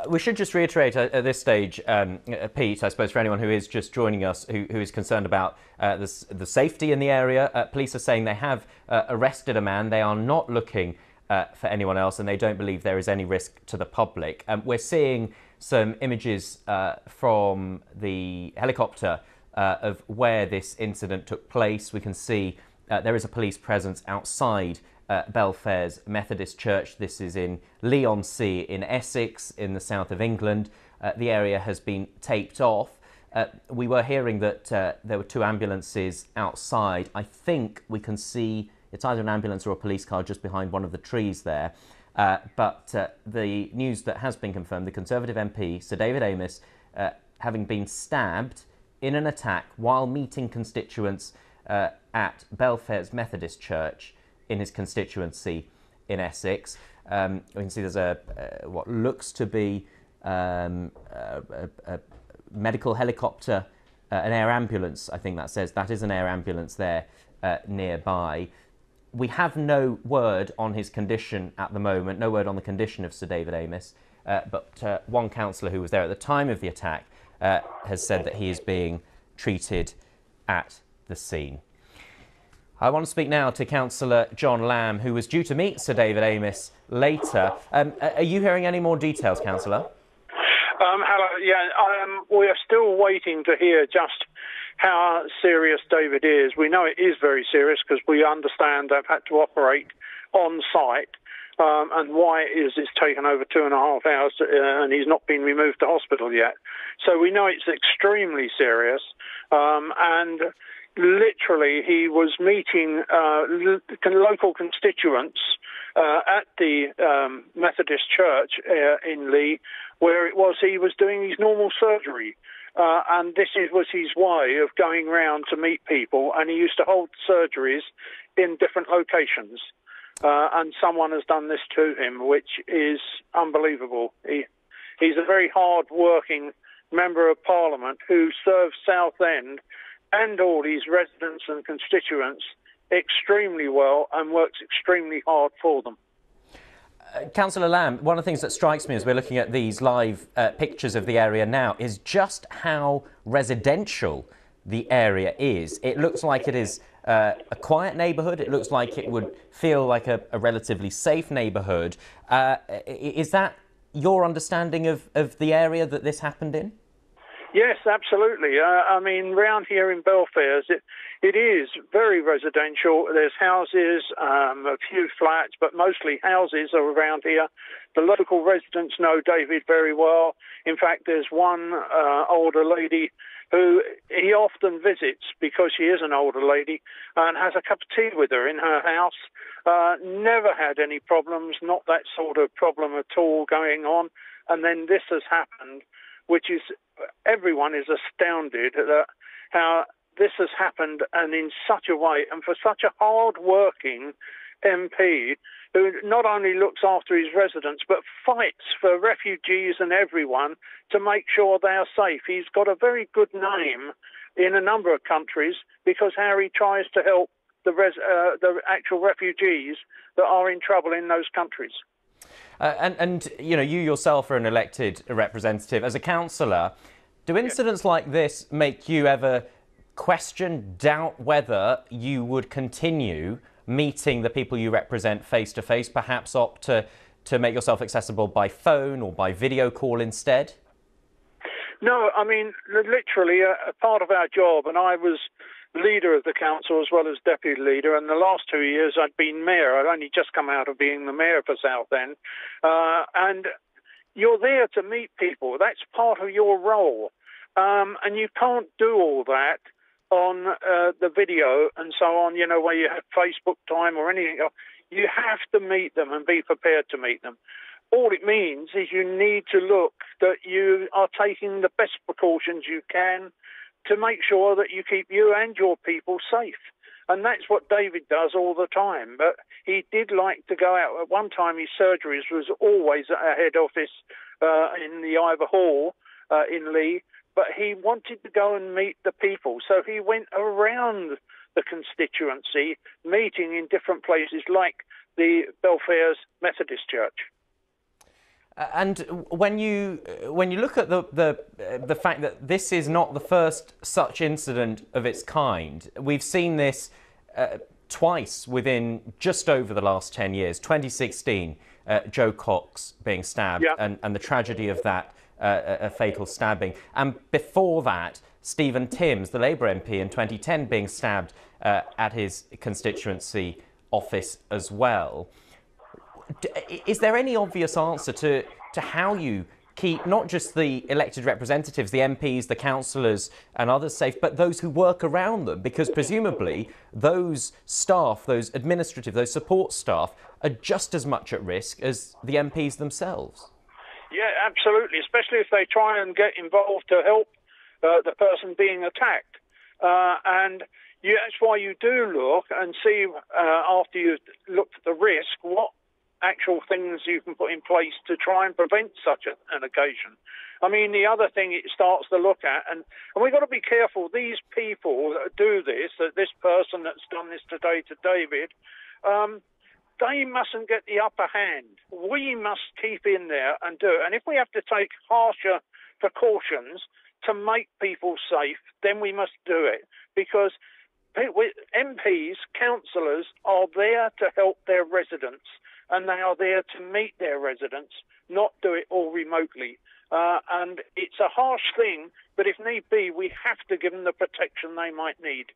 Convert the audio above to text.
We should just reiterate at this stage, Pete, I suppose for anyone who is just joining us, who is concerned about the safety in the area, police are saying they have arrested a man. They are not looking for anyone else, and they don't believe there is any risk to the public. We're seeing some images from the helicopter of where this incident took place. We can see there is a police presence outside Belfair's Methodist Church. This is in Leigh-on-Sea in Essex, in the south of England. The area has been taped off. We were hearing that there were two ambulances outside. I think we can see it's either an ambulance or a police car just behind one of the trees there. But the news that has been confirmed, the Conservative MP, Sir David Amess, having been stabbed in an attack while meeting constituents at Belfair's Methodist Church in his constituency in Essex. We can see there's what looks to be a medical helicopter, an air ambulance, I think that says. That is an air ambulance there nearby. We have no word on his condition at the moment, no word on the condition of Sir David Amess, but one councillor who was there at the time of the attack has said that he is being treated at the scene. I want to speak now to Councillor John Lamb, who was due to meet Sir David Amess later. Are you hearing any more details, Councillor? Hello. Yeah, we are still waiting to hear just how serious David is. We know it is very serious because we understand they've had to operate on site, and why it is it's taken over 2.5 hours and he's not been removed to hospital yet. So we know it's extremely serious, and literally he was meeting local constituents at the Methodist Church in Leigh, where he was doing his normal surgery. And this was his way of going round to meet people, and he used to hold surgeries in different locations. And someone has done this to him, which is unbelievable. He's a very hard-working Member of Parliament who serves Southend and all his residents and constituents extremely well and works extremely hard for them. Councillor Lamb, one of the things that strikes me as we're looking at these live pictures of the area now is just how residential the area is. It looks like it is a quiet neighbourhood. It looks like it would feel like a relatively safe neighbourhood. Is that your understanding of the area that this happened in? Yes, absolutely. I mean, round here in Belfairs, it is very residential. There's houses, a few flats, but mostly houses are around here. The local residents know David very well. In fact, there's one older lady who he often visits because she is an older lady and has a cup of tea with her in her house. Never had any problems, not that sort of problem at all going on. And then this has happened, which is, everyone is astounded at how this has happened, and in such a way, and for such a hard-working MP who not only looks after his residents but fights for refugees and everyone to make sure they are safe. He's got a very good name in a number of countries because how he tries to help the actual refugees that are in trouble in those countries. And you know, you yourself are an elected representative. As a councillor, do incidents like this make you ever question, doubt whether you would continue meeting the people you represent face to face, perhaps opt to make yourself accessible by phone or by video call instead? No, I mean, literally a part of our job, and I was leader of the council as well as deputy leader, and the last 2 years I'd been mayor. I'd only just come out of being the mayor for Southend, and you're there to meet people. That's part of your role, and you can't do all that on the video and so on, you know, where you have Facebook time or anything else. You have to meet them and be prepared to meet them. All it means is you need to look that you are taking the best precautions you can to make sure that you keep you and your people safe. And that's what David does all the time. But he did like to go out. At one time, his surgeries was always at our head office in the Ivor Hall in Leigh. But he wanted to go and meet the people. So he went around the constituency, meeting in different places like the Belfair's Methodist Church. And when you look at the fact that this is not the first such incident of its kind, we've seen this twice within just over the last 10 years. 2016, Joe Cox being stabbed, Yeah. and the tragedy of that a fatal stabbing. And before that, Stephen Timms, the Labour MP, in 2010 being stabbed at his constituency office as well. Is there any obvious answer to how you keep not just the elected representatives, the MPs, the councillors and others safe, but those who work around them? Because presumably those staff, those administrative, those support staff are just as much at risk as the MPs themselves. Yeah, absolutely, especially if they try and get involved to help the person being attacked. That's why you do look and see, after you've looked at the risk, what actual things you can put in place to try and prevent such an occasion. I mean, the other thing it starts to look at, and we've got to be careful, these people that do this, that this person that's done this today to David, they mustn't get the upper hand. We must keep in there and do it. And if we have to take harsher precautions to make people safe, then we must do it. Because MPs, councillors are there to help their residents, and they are there to meet their residents, not do it all remotely. And it's a harsh thing, but if need be, we have to give them the protection they might need.